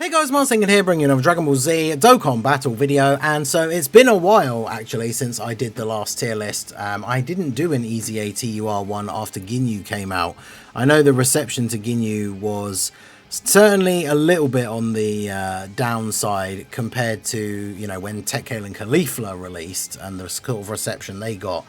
Hey guys, Martin here bringing you another Dragon Ball Z Dokkan battle video, and so it's been a while actually since I did the last tier list. I didn't do an EZA TUR one after Ginu came out. I know the reception to Ginu was certainly a little bit on the downside compared to, you know, when Tekkale and Caulifla released and the sort of reception they got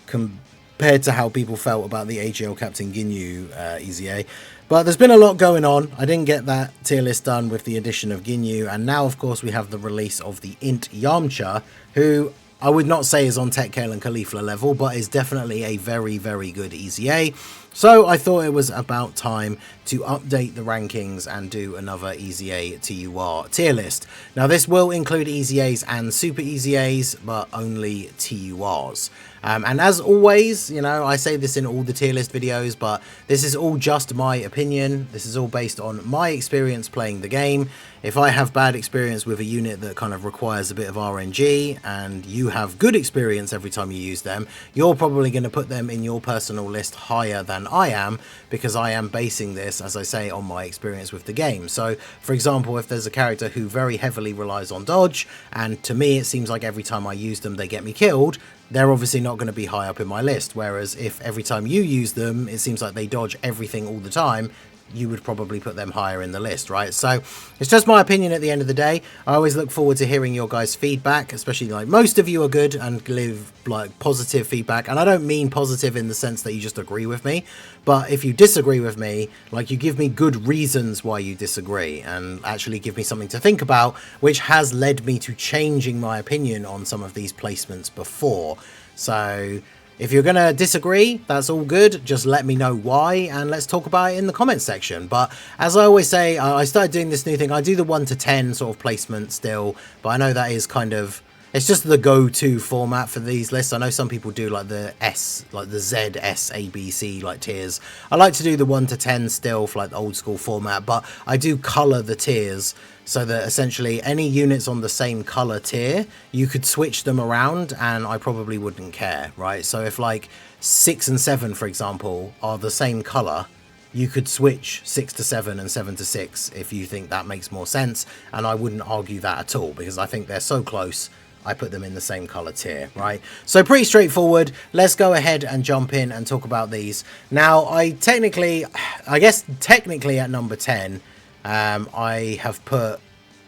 compared to how people felt about the AGL Captain Ginu EZA. But there's been a lot going on. I didn't get that tier list done with the addition of Ginu, and now of course we have the release of the INT Yamcha, who I would not say is on Tekkale and Caulifla level, but is definitely a very, very good EZA. So I thought it was about time to update the rankings and do another EZA TUR tier list. Now this will include EZAs and Super EZAs, but only TURs. And as always, you know, I say this in all the tier list videos, but this is all just my opinion. This is all based on my experience playing the game. If I have bad experience with a unit that kind of requires a bit of RNG and you have good experience every time you use them, you're probably going to put them in your personal list higher than I am, because I am basing this, as I say, on my experience with the game. So, for example, if there's a character who very heavily relies on dodge, and to me it seems like every time I use them they get me killed, they're obviously not going to be high up in my list. Whereas if every time you use them it seems like they dodge everything all the time, you would probably put them higher in the list, right? So it's just my opinion at the end of the day. I always look forward to hearing your guys' feedback, especially like most of you are good and give like positive feedback, and I don't mean positive in the sense that you just agree with me, but if you disagree with me, like, you give me good reasons why you disagree and actually give me something to think about, which has led me to changing my opinion on some of these placements before. So if you're going to disagree, that's all good. Just let me know why and let's talk about it in the comments section. But as I always say, I started doing this new thing. I do the 1 to 10 sort of placement still, but I know that is kind of, it's just the go-to format for these lists. I know some people do like the S, like the Z, S, A, B, C like tiers. I like to do the 1 to 10 still for like the old school format, but I do colour the tiers so that essentially any units on the same colour tier, you could switch them around and I probably wouldn't care, right? So if like 6 and 7, for example, are the same colour, you could switch 6 to 7 and 7 to 6 if you think that makes more sense, and I wouldn't argue that at all because I think they're so close. I put them in the same color tier, right? So pretty straightforward. Let's go ahead and jump in and talk about these. Now, I guess technically at number 10, I have put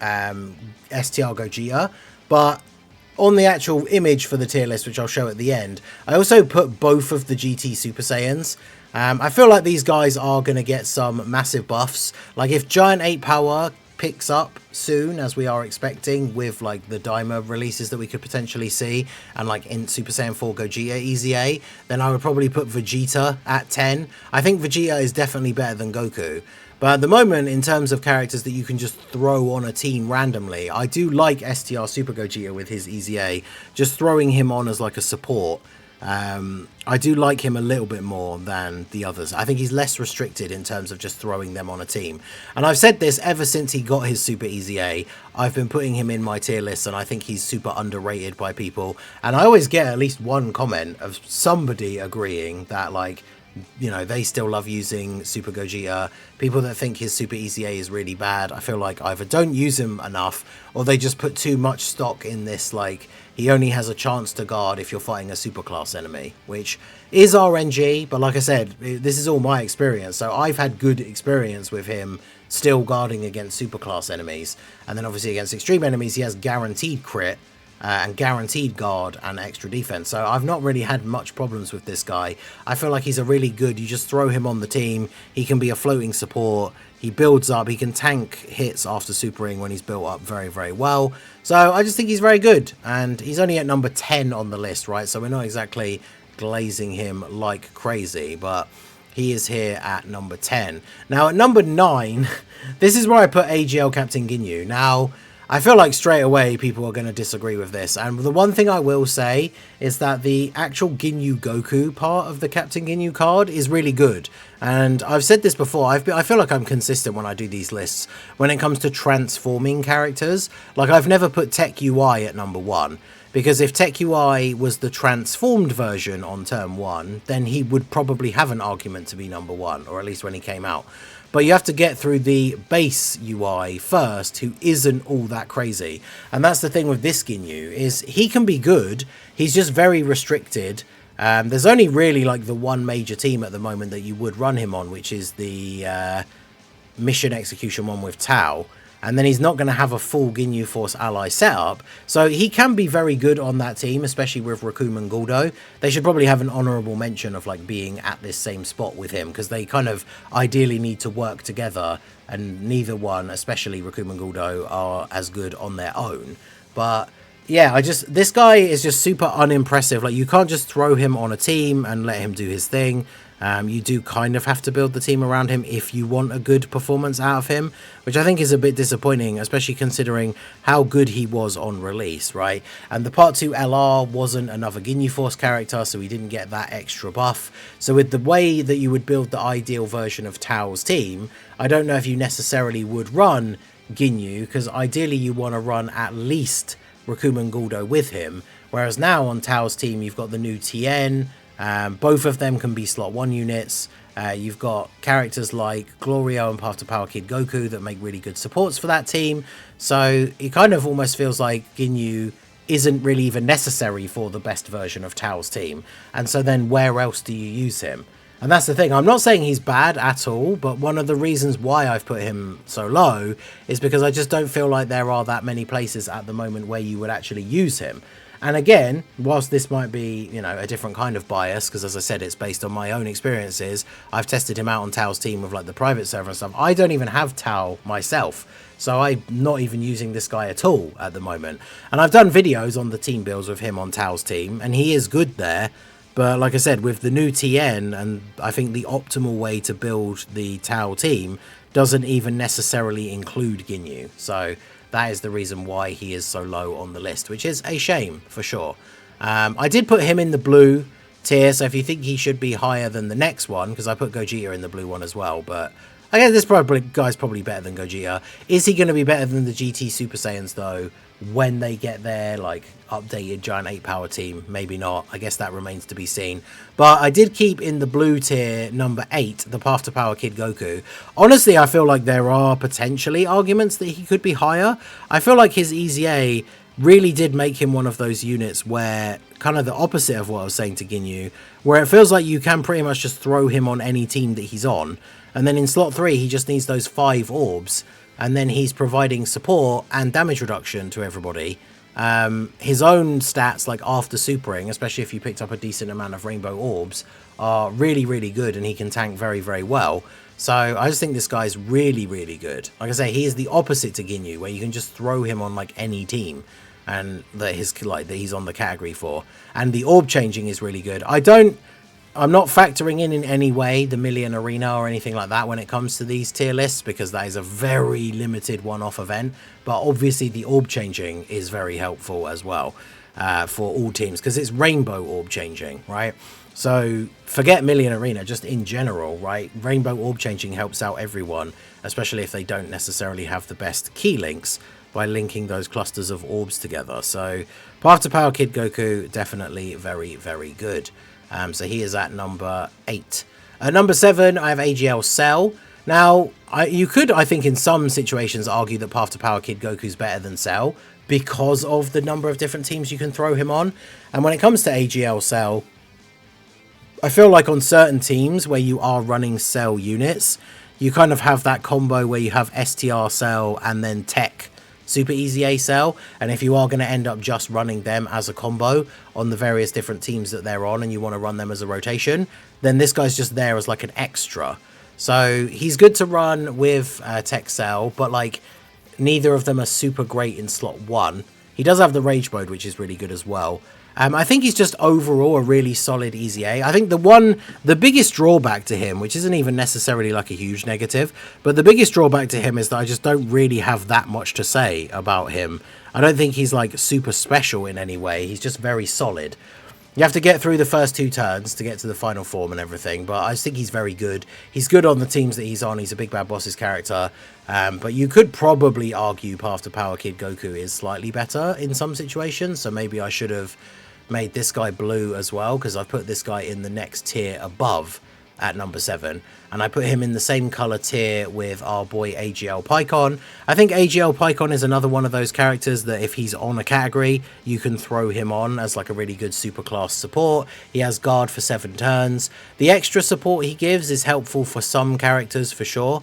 STR Gogeta, but on the actual image for the tier list, which I'll show at the end, I also put both of the GT Super Saiyans. I feel like these guys are going to get some massive buffs. Like if Giant 8 Power picks up soon, as we are expecting with like the Daima releases that we could potentially see, and like in Super Saiyan 4 Gogeta EZA, then I would probably put Vegeta at 10. I think Vegeta is definitely better than Goku. But at the moment, in terms of characters that you can just throw on a team randomly, I do like STR Super Gogeta with his EZA, just throwing him on as like a support. I do like him a little bit more than the others. I think he's less restricted in terms of just throwing them on a team. And I've said this ever since he got his Super EZA. I've been putting him in my tier list and I think he's super underrated by people. And I always get at least one comment of somebody agreeing that, like, you know, they still love using Super Gogeta. People that think his Super EZA is really bad, I feel like either don't use him enough or they just put too much stock in this, like, he only has a chance to guard if you're fighting a super class enemy, which is RNG, but like I said, this is all my experience, so I've had good experience with him still guarding against super class enemies, and then obviously against extreme enemies he has guaranteed crit, and guaranteed guard and extra defense. So I've not really had much problems with this guy. I feel like he's a really good, you just throw him on the team, he can be a floating support, he builds up, he can tank hits after supering when he's built up very, very well. So I just think he's very good, and he's only at number 10 on the list, right? So we're not exactly glazing him like crazy, but he is here at number 10. Now at number 9, this is where I put AGL Captain Ginu. Now, I feel like straight away people are going to disagree with this, and the one thing I will say is that the actual Ginyu Goku part of the Captain Ginyu card is really good, and I've said this before, I feel like I'm consistent when I do these lists when it comes to transforming characters. Like, I've never put Tech UI at number 1, because if Tech UI was the transformed version on Term 1, then he would probably have an argument to be number 1, or at least when he came out. but you have to get through the base UI first, who isn't all that crazy. And that's the thing with this Ginu, is he can be good, he's just very restricted. There's only really like the one major team at the moment that you would run him on, which is the mission execution one with Tau. And then he's not going to have a full Ginyu Force ally setup. So he can be very good on that team, especially with Raccoon and Guldo. They should probably have an honourable mention of like being at this same spot with him, because they kind of ideally need to work together, and neither one, especially Raccoon and Guldo, are as good on their own. But yeah, this guy is just super unimpressive. Like, you can't just throw him on a team and let him do his thing. You do kind of have to build the team around him if you want a good performance out of him, which I think is a bit disappointing, especially considering how good he was on release, right? And the Part 2 LR wasn't another Ginyu Force character, so he didn't get that extra buff. So with the way that you would build the ideal version of Tao's team, I don't know if you necessarily would run Ginyu, because ideally you want to run at least Raccoon Guldo with him, whereas now on Tao's team you've got the new Tien. Both of them can be slot 1 units. You've got characters like Glorio and Path to Power Kid Goku that make really good supports for that team. So it kind of almost feels like Ginyu isn't really even necessary for the best version of Tao's team. And so then where else do you use him? And that's the thing. I'm not saying he's bad at all, but one of the reasons why I've put him so low is because I just don't feel like there are that many places at the moment where you would actually use him. And again, whilst this might be, you know, a different kind of bias, because as I said, it's based on my own experiences, I've tested him out on Tao's team with like the private server and stuff. I don't even have Tao myself, so I'm not even using this guy at all at the moment. And I've done videos on the team builds with him on Tao's team, and he is good there. But like I said, with the new TN, and I think the optimal way to build the Tao team doesn't even necessarily include Ginyu. So that is the reason why he is so low on the list, which is a shame for sure. I did put him in the blue tier, so if you think he should be higher than the next one, because I put Gogeta in the blue one as well, but I guess this guy's probably better than Gogeta. Is he going to be better than the GT Super Saiyans though when they get their like updated Giant 8 power team? Maybe not. I guess that remains to be seen. But I did keep in the blue tier number 8 the Path to Power Kid Goku. Honestly, I feel like there are potentially arguments that he could be higher. I feel like his EZA really did make him one of those units where, kind of the opposite of what I was saying to Ginyu, where it feels like you can pretty much just throw him on any team that he's on, and then in slot 3 he just needs those 5 orbs, and then he's providing support and damage reduction to everybody. His own stats, like after supering, especially if you picked up a decent amount of rainbow orbs, are really, really good, and he can tank very, very well. So I just think this guy's really, really good. Like I say, he is the opposite to Ginyu, where you can just throw him on like any team, and that he's on the category for. And the orb changing is really good. I'm not factoring in any way the Million Arena or anything like that when it comes to these tier lists, because that is a very limited one-off event. But obviously the orb changing is very helpful as well for all teams, because it's rainbow orb changing, right? So forget Million Arena, just in general, right? Rainbow orb changing helps out everyone, especially if they don't necessarily have the best key links, by linking those clusters of orbs together. So Path to Power Kid Goku, definitely very, very good. So he is at number 8. At number 7, I have AGL Cell. Now, you could, I think, in some situations argue that Path to Power Kid Goku is better than Cell because of the number of different teams you can throw him on. And when it comes to AGL Cell, I feel like on certain teams where you are running Cell units, you kind of have that combo where you have STR Cell and then Tech Super EZA Cell, and if you are going to end up just running them as a combo on the various different teams that they're on, and you want to run them as a rotation, then this guy's just there as like an extra. So he's good to run with Tech Cell, but like neither of them are super great in slot 1. He does have the Rage Mode, which is really good as well. I think he's just overall a really solid EZA. I think the biggest drawback to him, which isn't even necessarily like a huge negative, but the biggest drawback to him is that I just don't really have that much to say about him. I don't think he's like super special in any way. He's just very solid. You have to get through the first 2 turns to get to the final form and everything, but I just think he's very good. He's good on the teams that he's on. He's a Big Bad Boss's character, but you could probably argue Path to Power Kid Goku is slightly better in some situations, so maybe I should have made this guy blue as well, because I've put this guy in the next tier above at number 7, and I put him in the same color tier with our boy AGL Pykon. I think AGL Pykon is another one of those characters that if he's on a category, you can throw him on as like a really good super class support. He has guard for 7 turns. The extra support he gives is helpful for some characters for sure.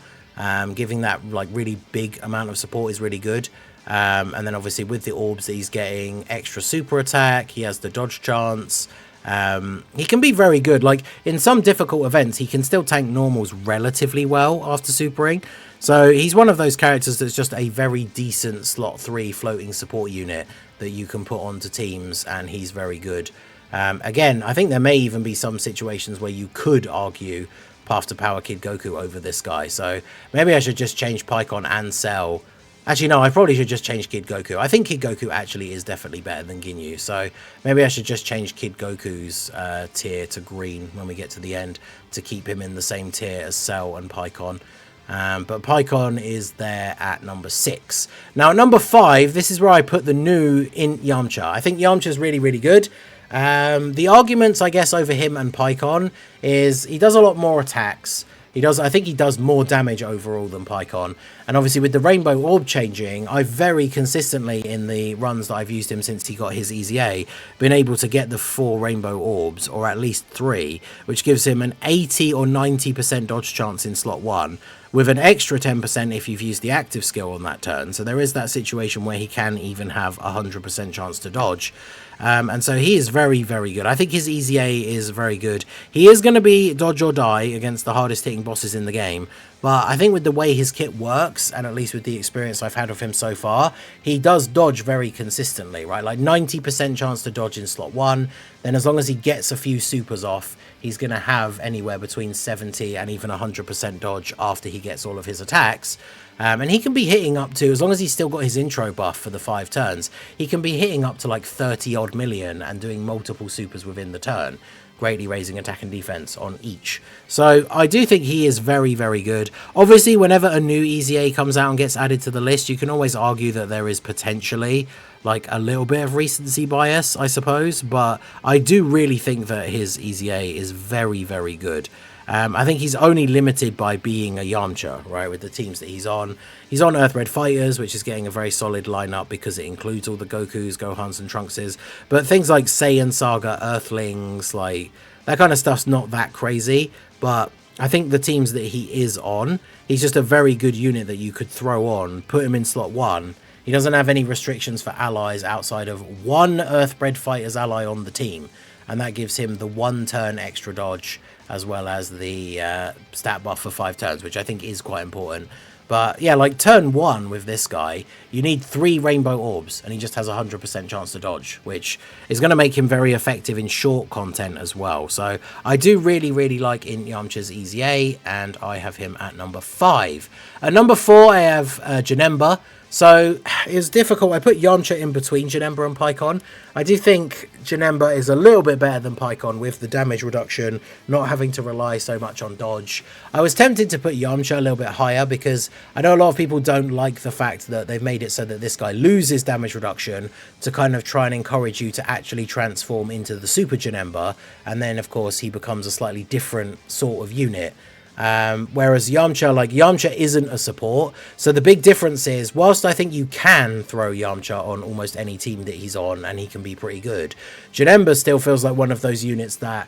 Giving that like really big amount of support is really good. And then obviously with the orbs that he's getting, extra super attack, he has the dodge chance. He can be very good. Like in some difficult events, he can still tank normals relatively well after supering. So he's one of those characters that's just a very decent slot 3 floating support unit that you can put onto teams, and he's very good. Again, I think there may even be some situations where you could argue Path to Power Kid Goku over this guy. So maybe I should just change Pykon and Cell. Actually, no, I probably should just change Kid Goku. I think Kid Goku actually is definitely better than Ginu. So maybe I should just change Kid Goku's tier to green when we get to the end to keep him in the same tier as Cell and Pykon. But Pykon is there at number 6. Now, at number 5, this is where I put the new INT Yamcha. I think Yamcha's really, really good. The arguments, I guess, over him and Pykon is he does a lot more attacks. I think he does more damage overall than Pykon. And obviously with the Rainbow Orb changing, I've very consistently in the runs that I've used him since he got his EZA, been able to get the 4 Rainbow Orbs, or at least 3, which gives him an 80 or 90% dodge chance in slot 1, with an extra 10% if you've used the active skill on that turn. So there is that situation where he can even have a 100% chance to dodge. And so he is very, very good. I think his EZA is very good. He is going to be dodge or die against the hardest hitting bosses in the game. But I think with the way his kit works, and at least with the experience I've had of him so far, he does dodge very consistently, right? Like 90% chance to dodge in slot 1. Then as long as he gets a few supers off, he's going to have anywhere between 70 and even 100% dodge after he gets all of his attacks. And he can be hitting up to, as long as he's still got his intro buff for the 5 turns, he can be hitting up to like 30 odd million and doing multiple supers within the turn, greatly raising attack and defense on each. So I do think he is very, very good. Obviously, whenever a new EZA comes out and gets added to the list, you can always argue that there is potentially like a little bit of recency bias, I suppose. But I do really think that his EZA is very, very good. I think he's only limited by being a Yamcha, right, with the teams that he's on. He's on Earthbred Fighters, which is getting a very solid lineup because it includes all the Gokus, Gohans, and Trunkses. But things like Saiyan Saga, Earthlings, like that kind of stuff's not that crazy. But I think the teams that he is on, he's just a very good unit that you could throw on, put him in slot 1. He doesn't have any restrictions for allies outside of 1 Earthbred Fighters ally on the team. And that gives him the 1 turn extra dodge, as well as the stat buff for 5 turns, which I think is quite important. But yeah, like turn 1 with this guy, you need 3 Rainbow Orbs, and he just has a 100% chance to dodge, which is going to make him very effective in short content as well. So I do really, really like INT Yamcha's EZA, and I have him at number 5. At number 4, I have Janemba. So it's difficult. I put Yamcha in between Janemba and Pykon. I do think Janemba is a little bit better than Pykon with the damage reduction, not having to rely so much on dodge. I was tempted to put Yamcha a little bit higher because I know a lot of people don't like the fact that they've made it so that this guy loses damage reduction to kind of try and encourage you to actually transform into the Super Janemba. And then, of course, he becomes a slightly different sort of unit. Whereas Yamcha isn't a support. So the big difference is, whilst I think you can throw Yamcha on almost any team that he's on and he can be pretty good, Janemba still feels like one of those units that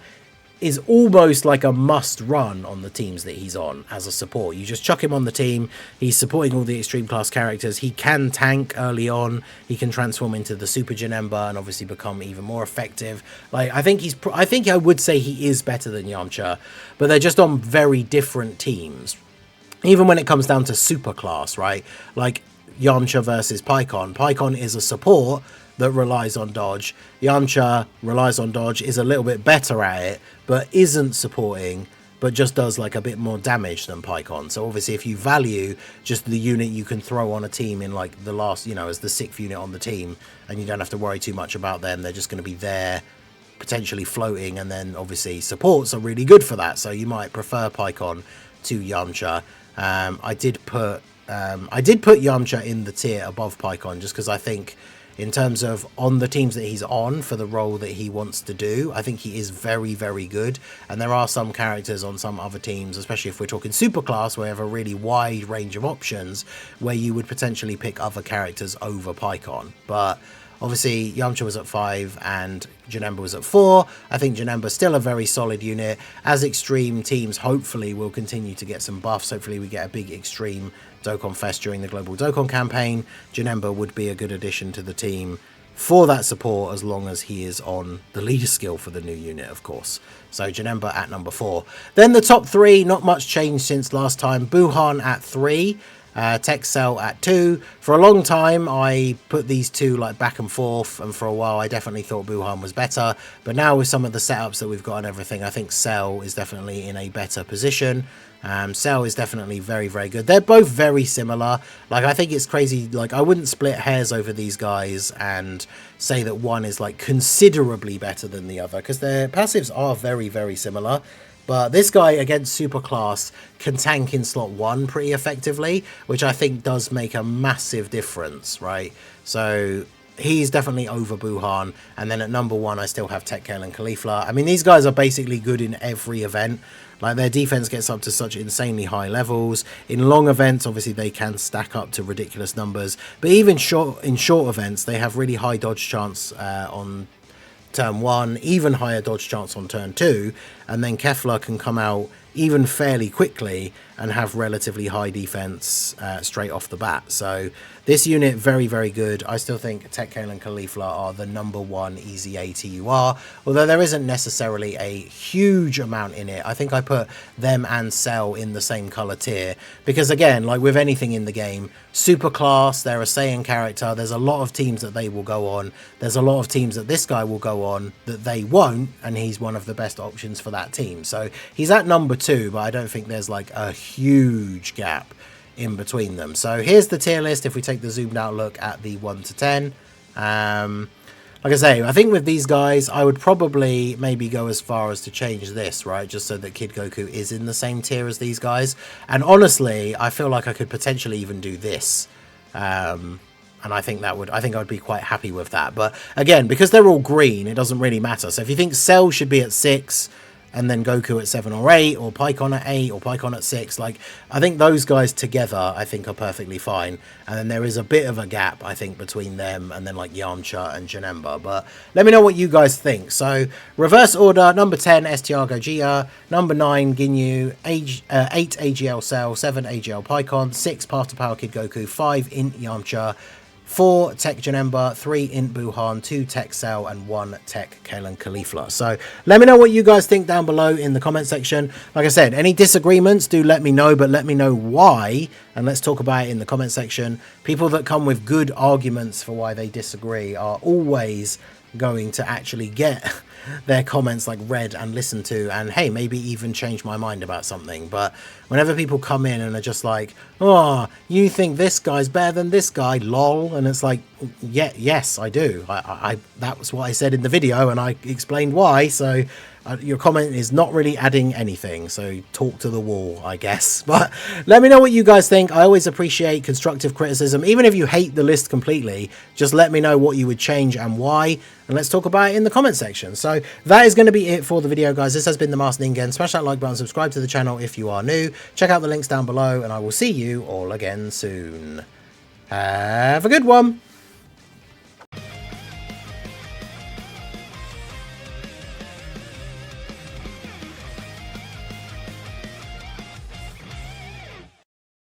is almost like a must run on the teams that he's on as a support. You just chuck him on the team. He's supporting all the extreme class characters. He can tank early on. He can transform into the Super Janemba and obviously become even more effective. Like I think I would say he is better than Yamcha, but they're just on very different teams. Even when it comes down to super class, right? Like Yamcha versus Pykon. Pykon is a support that relies on dodge. Yamcha relies on dodge, is a little bit better at it, but isn't supporting, but just does like a bit more damage than Pykon. So obviously if you value just the unit you can throw on a team in like the last, you know, as the 6th unit on the team, and you don't have to worry too much about them, they're just going to be there potentially floating, and then obviously supports are really good for that. So you might prefer Pykon to Yamcha. I did put Yamcha in the tier above Pykon just because I think in terms of on the teams that he's on for the role that he wants to do. I think he is very, very good. And there are some characters on some other teams, especially if we're talking Superclass, where you have a really wide range of options, where you would potentially pick other characters over Pyon. But obviously, Yamcha was at 5 and Janemba was at 4. I think Janemba's still a very solid unit. As extreme teams, hopefully, will continue to get some buffs. Hopefully, we get a big extreme Dokkan Fest during the Global Dokkan campaign. Janemba would be a good addition to the team for that support, as long as he is on the leader skill for the new unit, of course. So Janemba at number 4. Then the top 3, not much change since last time. Buhan at 3. Tech Cell at 2. For a long time I put these two like back and forth, and for a while I definitely thought Buhan was better, but now with some of the setups that we've got and everything, I think Cell is definitely in a better position. Cell is definitely very, very good. They're both very similar. Like, I think it's crazy, like I wouldn't split hairs over these guys and say that one is like considerably better than the other, because their passives are very, very similar. But this guy against Superclass can tank in slot 1 pretty effectively, which I think does make a massive difference, right? So he's definitely over Buhan. And then at number 1, I still have Tech Kale and Caulifla. I mean, these guys are basically good in every event. Like, their defense gets up to such insanely high levels. In long events, obviously, they can stack up to ridiculous numbers. But even in short events, they have really high dodge chance on turn 1, even higher dodge chance on turn 2, and then Kefla can come out even fairly quickly and have relatively high defense straight off the bat. So this unit, very, very good. I still think Tech Kale and Caulifla are the number 1 EZA TUR, although there isn't necessarily a huge amount in it. I think I put them and Cell in the same color tier because, again, like with anything in the game, Superclass, they're a Saiyan character. There's a lot of teams that they will go on. There's a lot of teams that this guy will go on that they won't, and he's one of the best options for that team. So he's at number 2, but I don't think there's like a huge gap in between them. So here's the tier list if we take the zoomed out look at the 1 to 10. Like I say, I think with these guys, I would probably maybe go as far as to change this, right? Just so that Kid Goku is in the same tier as these guys. And honestly, I feel like I could potentially even do this. And I think I'd be quite happy with that. But again, because they're all green, it doesn't really matter. So if you think Cell should be at 6, and then Goku at 7 or 8, or Pyon at 8, or Pyon at 6. Like, I think those guys together, I think, are perfectly fine. And then there is a bit of a gap, I think, between them and then, like, Yamcha and Janemba. But let me know what you guys think. So, reverse order, number 10, STR Gogeta, number 9, Ginu, 8 AGL Cell, 7 AGL Pyon, 6 Path to Power Kid Goku, 5 INT Yamcha, 4 Tech Janemba, 3 INT Buhan, 2 Tech Cell, and 1 Tech Kale and Caulifla. So let me know what you guys think down below in the comment section. Like I said, any disagreements, do let me know, but let me know why, and let's talk about it in the comment section. People that come with good arguments for why they disagree are always going to actually get their comments like read and listened to, and hey, maybe even change my mind about something. But whenever people come in and are just like, oh, you think this guy's better than this guy, lol, and it's like, yeah, yes, I do. That was what I said in the video, and I explained why. So your comment is not really adding anything, so talk to the wall, I guess. But let me know what you guys think. I always appreciate constructive criticism. Even if you hate the list completely, just let me know what you would change and why, and let's talk about it in the comment section. So that is going to be it for the video, guys. This has been the Master Ningen. Smash that like button, subscribe to the channel if you are new. Check out the links down below, and I will see you all again soon. Have a good one.